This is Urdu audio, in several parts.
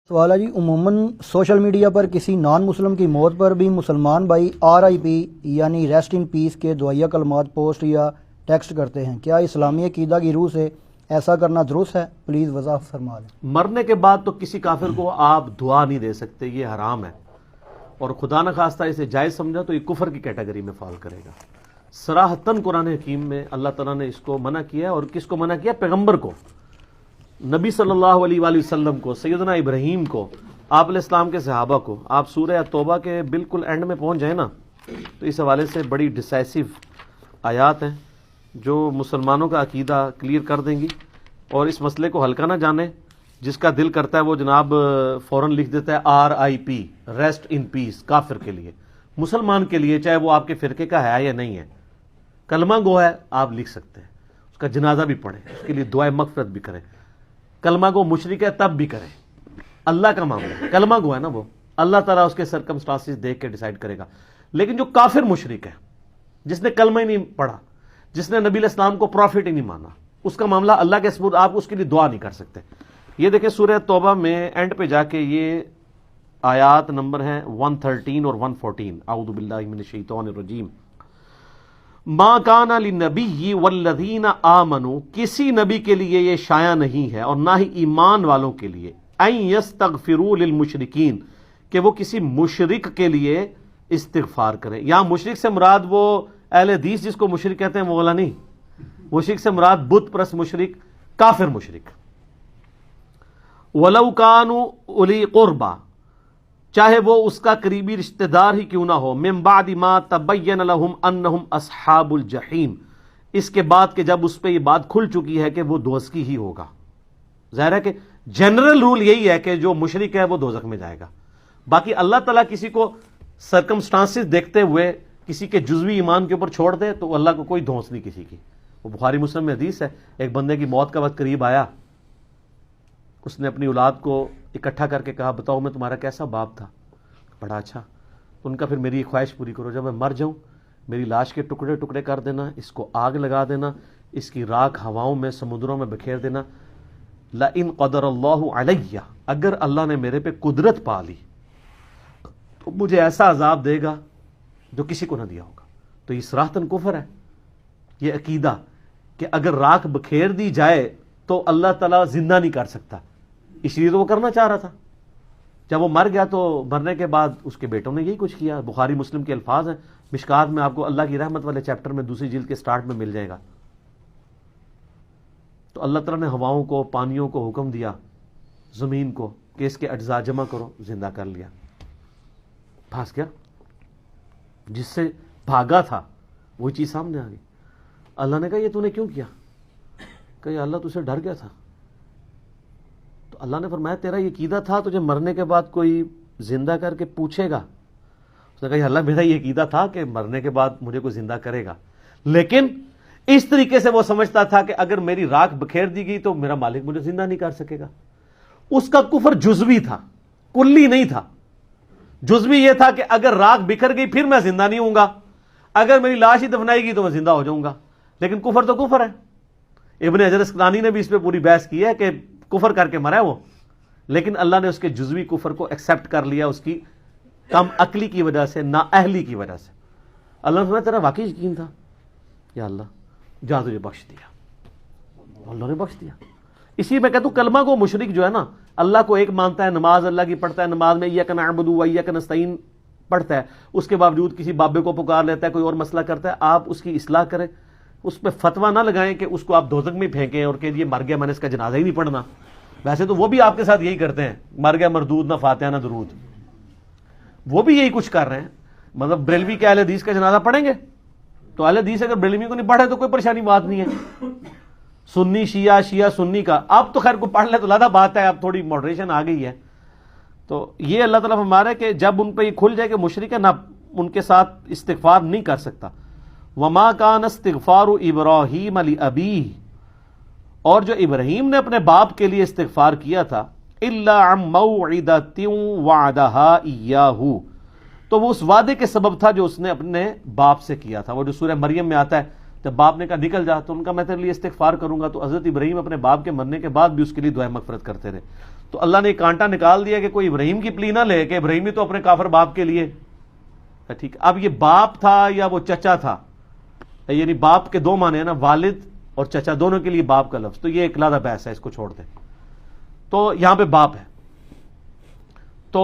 سوال ہے جی، عموماً سوشل میڈیا پر کسی نان مسلم کی موت پر بھی مسلمان بھائی RIP یعنی ریسٹ ان پیس کے دعائیہ کلمات پوسٹ یا ٹیکسٹ کرتے ہیں. کیا اسلامی عقیدہ کی روح سے ایسا کرنا درست ہے؟ پلیز وضاحت فرما دیں. مرنے کے بعد تو کسی کافر کو آپ دعا نہیں دے سکتے، یہ حرام ہے، اور خدا نہ خواستہ اسے جائز سمجھا تو یہ کفر کی کیٹیگری میں فال کرے گا. صراحتاً قرآن حکیم میں اللہ تعالیٰ نے اس کو منع کیا، اور کس کو منع کیا؟ پیغمبر کو، نبی صلی اللہ علیہ وآلہ وسلم کو، سیدنا ابراہیم کو، آپ علیہ السلام کے صحابہ کو. آپ سورہ توبہ کے بالکل اینڈ میں پہنچ جائیں نا تو اس حوالے سے بڑی ڈیسائسو آیات ہیں جو مسلمانوں کا عقیدہ کلیئر کر دیں گی، اور اس مسئلے کو ہلکا نہ جانے. جس کا دل کرتا ہے وہ جناب فوراً لکھ دیتا ہے RIP ریسٹ ان پیس کافر کے لیے. مسلمان کے لیے چاہے وہ آپ کے فرقے کا ہے یا نہیں ہے، کلمہ گو ہے، آپ لکھ سکتے ہیں، اس کا جنازہ بھی پڑھیں، اس کے لیے دعائے مغفرت بھی کریں. کلمہ گو مشرک ہے تب بھی کریں، اللہ کا معاملہ ہے، کلمہ گو ہے نا، وہ اللہ تعالیٰ اس کے سرکمسٹانسز دیکھ کے ڈیسائیڈ کرے گا. لیکن جو کافر مشرک ہے، جس نے کلمہ ہی نہیں پڑھا، جس نے نبی علیہ السلام کو پروفٹ ہی نہیں مانا، اس کا معاملہ اللہ کے سپرد، آپ اس کے لیے دعا نہیں کر سکتے. یہ دیکھیں سورہ توبہ میں اینڈ پہ جا کے یہ آیات نمبر ہیں 113 اور 114. اعوذ باللہ من الشیطان الرجیم. ما کان للنبی والذین آمنوا، کسی نبی کے لیے یہ شایع نہیں ہے اور نہ ہی ایمان والوں کے لیے، ان یستغفروا للمشرکین، کہ وہ کسی مشرک کے لیے استغفار کریں. یہاں مشرک سے مراد وہ اہل حدیث جس کو مشرک کہتے ہیں وہ والا نہیں، مشرک سے مراد بت پرست مشرک، کافر مشرک. وَلَوْ كَانُوا أُولِي قُرْبَى، چاہے وہ اس کا قریبی رشتہ دار ہی کیوں نہ ہو، مِن بَعْدِ مَا تَبَيَّنَ لَهُمْ أَنَّهُمْ أَصْحَابُ الْجَحِيمِ، اس کے بعد کہ جب اس پہ یہ بات کھل چکی ہے کہ وہ دوزخی ہی ہوگا. ظاہر ہے کہ جنرل رول یہی ہے کہ جو مشرک ہے وہ دوزخ میں جائے گا. باقی اللہ تعالیٰ کسی کو سرکمسٹانسز دیکھتے ہوئے کسی کے جزوی ایمان کے اوپر چھوڑ دے تو اللہ کو کوئی دھونس نہیں کسی کی. وہ بخاری مسلم میں حدیث ہے، ایک بندے کی موت کا وقت قریب آیا، اس نے اپنی اولاد کو اکٹھا کر کے کہا بتاؤ میں تمہارا کیسا باپ تھا؟ بڑا اچھا. ان کا پھر میری خواہش پوری کرو، جب میں مر جاؤں میری لاش کے ٹکڑے ٹکڑے کر دینا، اس کو آگ لگا دینا، اس کی راکھ ہواؤں میں سمندروں میں بکھیر دینا. لئن قدر اللہ علیہ، اگر اللہ نے میرے پہ قدرت پا لی تو مجھے ایسا عذاب دے گا جو کسی کو نہ دیا ہوگا. تو یہ صراحتاً کفر ہے، یہ عقیدہ کہ اگر راکھ بکھیر دی جائے تو اللہ تعالیٰ زندہ نہیں کر سکتا. اس لیے تو وہ کرنا چاہ رہا تھا. جب وہ مر گیا تو مرنے کے بعد اس کے بیٹوں نے یہی کچھ کیا. بخاری مسلم کے الفاظ ہیں، مشکات میں آپ کو اللہ کی رحمت والے چیپٹر میں دوسری جلد کے سٹارٹ میں مل جائے گا. تو اللہ تعالیٰ نے ہواؤں کو، پانیوں کو حکم دیا، زمین کو، کہ اس کے اجزاء جمع کرو، زندہ کر لیا. پھنس گیا، جس سے بھاگا تھا وہی چیز سامنے آ گئی. اللہ نے کہا یہ تو نے کیوں کیا؟ کہ یا اللہ تجھ سے ڈر گیا تھا. تو اللہ نے فرمایا تیرا یہ عقیدہ تھا، تجھے مرنے کے بعد کوئی زندہ کر کے پوچھے گا؟ اس نے کہا یا اللہ میرا یہ عقیدہ تھا کہ مرنے کے بعد مجھے کوئی زندہ کرے گا، لیکن اس طریقے سے وہ سمجھتا تھا کہ اگر میری راکھ بکھیر دی گئی تو میرا مالک مجھے زندہ نہیں کر سکے گا. اس کا کفر جزوی تھا، کلی نہیں تھا. جزوی یہ تھا کہ اگر راکھ بکھر گئی پھر میں زندہ نہیں ہوں گا، اگر میری لاش ہی دفنائی گئی تو میں زندہ ہو جاؤں گا. لیکن کفر تو کفر ہے. ابن حجر اسقلانی نے بھی اس پہ پوری بحث کی ہے کہ کفر کر کے مرا ہے وہ، لیکن اللہ نے اس کے جزوی کفر کو ایکسیپٹ کر لیا، اس کی کم عقلی کی وجہ سے، نا اہلی کی وجہ سے. اللہ نے فرمایا تیرا واقعی یقین تھا، یا اللہ جا تجھے بخش دیا. اللہ نے بخش دیا. اسی میں کہتا ہوں کلمہ کو مشرک جو ہے نا، اللہ کو ایک مانتا ہے، نماز اللہ کی پڑھتا ہے، نماز میں ایاک نعبد و ایاک نستعین پڑھتا ہے، اس کے باوجود کسی بابے کو پکار لیتا ہے، کوئی اور مسئلہ کرتا ہے، آپ اس کی اصلاح کریں. اس پہ فتویٰ نہ لگائیں کہ اس کو آپ دوزخ میں پھینکیں اور کہ یہ مر گیا میں نے اس کا جنازہ ہی نہیں پڑھنا. ویسے تو وہ بھی آپ کے ساتھ یہی کرتے ہیں، مر گیا مردود، نہ فاتحہ نہ درود، وہ بھی یہی کچھ کر رہے ہیں. مطلب بریلوی کے اہل حدیث کا جنازہ پڑھیں گے تو اہل حدیث اگر بریلوی کو نہیں پڑھے تو کوئی پریشانی بات نہیں ہے. سنی شیعہ، شیعہ سنی کا، آپ تو خیر کو پڑھ لے تو لادہ بات ہے، اب تھوڑی ماڈریشن آ گئی ہے. تو یہ اللہ تعالیٰ فرما رہا ہے کہ جب ان پہ یہ کھل جائے کہ مشرک ہے، نہ ان کے ساتھ استغفار نہیں کر سکتا. وما کان استغفار ابراہیم لابیہ، اور جو ابراہیم نے اپنے باپ کے لیے استغفار کیا تھا، الا عن موعدۃ وعدہا ایاہ، تو وہ اس وعدے کے سبب تھا جو اس نے اپنے باپ سے کیا تھا. وہ جو سورہ مریم میں آتا ہے جب باپ نے کہا نکل جا تو ان کا میں تیرے لیے استغفار کروں گا، تو حضرت ابراہیم اپنے باپ کے مرنے کے بعد بھی اس کے لیے دعائیں مغفرت کرتے رہے. تو اللہ نے ایک کانٹا نکال دیا کہ کوئی ابراہیم کی پلی نہ لے کہ ابراہیم نے تو اپنے کافر باپ کے لیے. ٹھیک ہے، اب یہ باپ تھا یا وہ چچا تھا، یعنی باپ کے دو معنی ہیں نا، والد اور چچا دونوں کے لیے باپ کا لفظ، تو یہ ایک علیحدہ بحث ہے، اس کو چھوڑ دیں. تو یہاں پہ باپ ہے، تو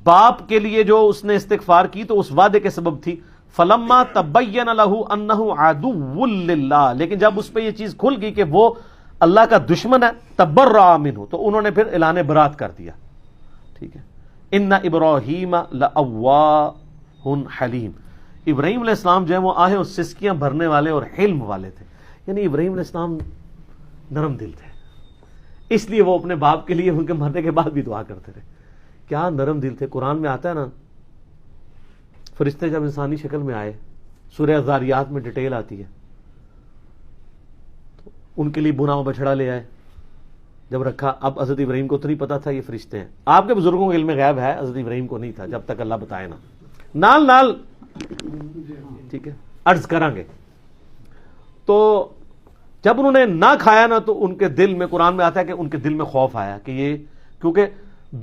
باپ کے لیے جو اس نے استغفار کی تو اس وعدے کے سبب تھی. فلما تبین له انه عدو للہ، لیکن جب اس پہ یہ چیز کھل گئی کہ وہ اللہ کا دشمن ہے، تبرأ منہ، تو انہوں نے پھر اعلان برات کر دیا. ٹھیک ہے، ان ابراہیم لأواہ حلیم، ابراہیم علیہ السلام جو ہے وہ آہیں اور سسکیاں بھرنے والے اور حلم والے تھے. یعنی ابراہیم علیہ السلام نرم دل تھے، اس لیے وہ اپنے باپ کے لیے ان کے مرنے کے بعد بھی دعا کرتے رہے. کیا نرم دل تھے. قرآن میں آتا ہے نا، فرشتے جب انسانی شکل میں آئے، سورہ الذاریات میں ڈیٹیل آتی ہے، تو ان کے لیے بنا بچڑا لے آئے، جب رکھا. اب حضرت ابراہیم کو تو نہیں پتا تھا یہ فرشتے ہیں. آپ کے بزرگوں کا علم غیب ہے، حضرت ابراہیم کو نہیں تھا جب تک اللہ بتائے نا. نال نال ٹھیک ہے عرض کریں گے. تو جب انہوں نے نہ کھایا نا تو ان کے دل میں، قرآن میں آتا ہے کہ ان کے دل میں خوف آیا کہ یہ، کیونکہ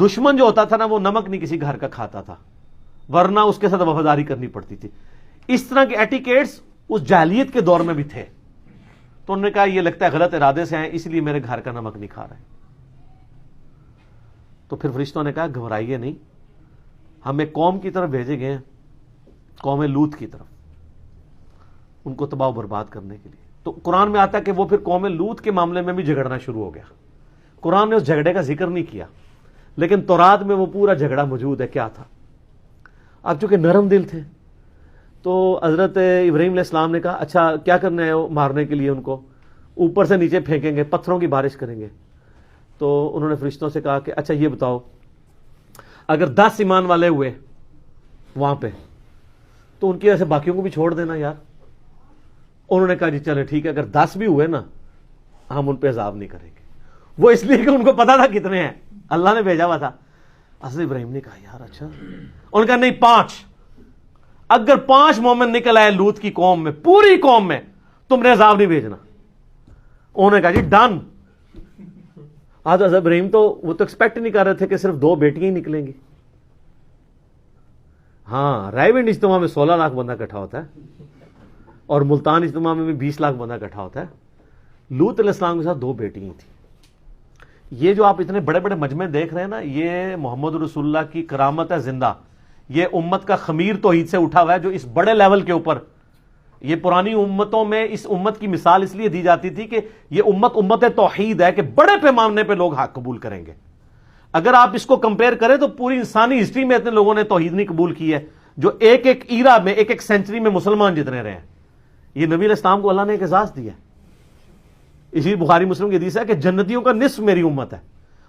دشمن جو ہوتا تھا نا وہ نمک نہیں کسی گھر کا کھاتا تھا، ورنہ اس کے ساتھ وفاداری کرنی پڑتی تھی. اس طرح کے ایٹیکیٹس اس جاہلیت کے دور میں بھی تھے. تو انہوں نے کہا یہ لگتا ہے غلط ارادے سے ہیں، اس لیے میرے گھر کا نمک نہیں کھا رہے. تو پھر فرشتوں نے کہا گھبرائیے نہیں، ہم ایک قوم کی طرف بھیجے گئے ہیں، قوم لوط کی طرف، ان کو تباہ و برباد کرنے کے لیے. تو قرآن میں آتا ہے کہ وہ پھر قوم لوط کے معاملے میں بھی جھگڑنا شروع ہو گیا. قرآن نے اس جھگڑے کا ذکر نہیں کیا، لیکن تورات میں وہ پورا جھگڑا موجود ہے. کیا تھا؟ اب چونکہ نرم دل تھے تو حضرت ابراہیم علیہ السلام نے کہا اچھا کیا کرنا ہے وہ مارنے کے لیے، ان کو اوپر سے نیچے پھینکیں گے، پتھروں کی بارش کریں گے. تو انہوں نے فرشتوں سے کہا کہ اچھا یہ بتاؤ، اگر 10 ایمان والے ہوئے وہاں پہ تو ان کی وجہ سے باقیوں کو بھی چھوڑ دینا یار. انہوں نے کہا جی چلے ٹھیک ہے، اگر 10 بھی ہوئے نا ہم ان پہ عذاب نہیں کریں گے. وہ اس لیے کہ ان کو پتا تھا کتنے ہیں، اللہ نے بھیجا ہوا تھا. حضرت ابراہیم نے کہا یار اچھا، انہوں نے کہا نہیں 5، اگر 5 مومن نکل آئے لوط کی قوم میں، پوری قوم میں، تم نے عذاب نہیں بھیجنا. انہوں نے کہا جی ڈن. حضرت ابراہیم تو وہ تو ایکسپیکٹ نہیں کر رہے تھے کہ صرف 2 بیٹیاں ہی نکلیں گی. ہاں رائے ونڈ اجتماع میں 16 لاکھ بندہ اکٹھا ہوتا ہے، اور ملتان اجتماع میں بھی 20 لاکھ بندہ اکٹھا ہوتا ہے. لوط علیہ السلام کے ساتھ 2 بیٹیاں تھیں. یہ جو آپ اتنے بڑے بڑے مجمع دیکھ رہے ہیں نا، یہ محمد رسول اللہ کی کرامت ہے زندہ. یہ امت کا خمیر توحید سے اٹھا ہوا ہے جو اس بڑے لیول کے اوپر، یہ پرانی امتوں میں اس امت کی مثال اس لیے دی جاتی تھی کہ یہ امت توحید ہے کہ بڑے پیمانے پہ لوگ حق قبول کریں گے. اگر آپ اس کو کمپیئر کریں تو پوری انسانی ہسٹری میں اتنے لوگوں نے توحید نہیں قبول کی ہے جو ایک ایک ایرا میں، ایک ایک سینچری میں مسلمان جتنے رہے ہیں. یہ نبی علیہ السلام کو اللہ نے ایک اعزاز دیا ہے. اسی بخاری مسلم کی حدیث ہے کہ جنتیوں کا نصف میری امت ہے،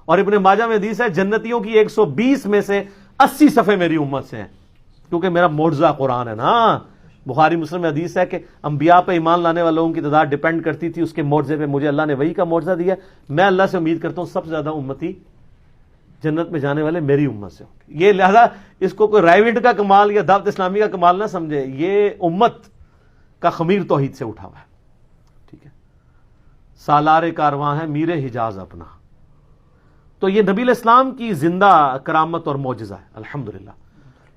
اور ابن ماجہ میں حدیث ہے جنتیوں کی 120 میں سے 80 صفحے میری امت سے ہیں، کیونکہ میرا معجزہ قرآن ہے نا. بخاری مسلم میں حدیث ہے کہ انبیاء پہ ایمان لانے والوں کی تعداد ڈیپینڈ کرتی تھی اس کے معجزے پہ. مجھے اللہ نے وحی کا معجزہ دیا، میں اللہ سے امید کرتا ہوں سب سے زیادہ امتی جنت میں جانے والے میری امت سے ہوں گے. یہ لہذا اس کو کوئی رائیونٹ کا کمال یا دعوت اسلامی کا کمال نہ سمجھے، یہ امت کا خمیر توحید سے اٹھا ہوا ہے. ٹھیک ہے، سالار کارواں ہے میر حجاز اپنا. تو یہ نبی علیہ السلام کی زندہ کرامت اور معجزہ ہے الحمدللہ.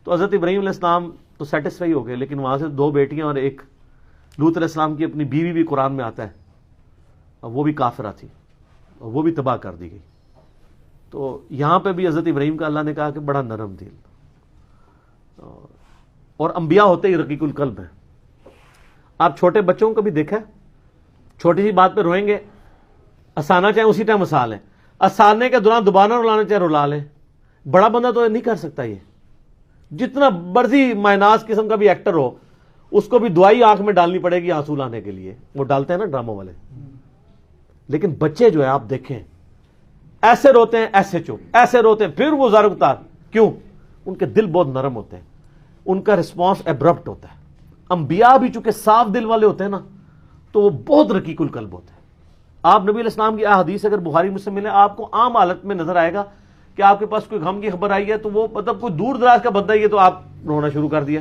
تو حضرت ابراہیم علیہ السلام تو سیٹسفائی ہو گئے، لیکن وہاں سے 2 بیٹیاں اور ایک لوط علیہ السلام کی اپنی بیوی بھی قرآن میں آتا ہے، اور وہ بھی کافرہ تھی اور وہ بھی تباہ کر دی گئی. تو یہاں پہ بھی حضرت ابراہیم کا اللہ نے کہا کہ بڑا نرم دل، اور انبیاء ہوتے ہی رقیق القلب ہیں. آپ چھوٹے بچوں کو بھی دیکھا، چھوٹی سی بات پہ روئیں گے، ہنسانا چاہیں اسی ٹائم ہنسا لیں، ہنسانے کے دوران دوبارہ رلانا چاہیں رلا لیں. بڑا بندہ تو نہیں کر سکتا. یہ جتنا مرضی مائناس قسم کا بھی ایکٹر ہو، اس کو بھی دوائی آنکھ میں ڈالنی پڑے گی آنسو لانے کے لیے. وہ ڈالتے ہیں نا ڈراموں والے. لیکن بچے جو ہے آپ دیکھیں، ایسے روتے ہیں ایسے چپ، ایسے روتے ہیں پھر وہ زارق تار. کیوں؟ ان کے دل بہت نرم ہوتے ہیں، ان کا رسپانس ایبرپٹ ہوتا ہے. انبیاء بھی چونکہ صاف دل والے ہوتے ہیں نا تو وہ بہت رقیق القلب ہوتے ہیں. آپ نبی علیہ السلام کی احادیث اگر بخاری مسلم ملے، آپ کو عام حالت میں نظر آئے گا کہ آپ کے پاس کوئی غم کی خبر آئی ہے تو وہ مطلب کوئی دور دراز کا بندہ ہی ہے تو آپ رونا شروع کر دیا.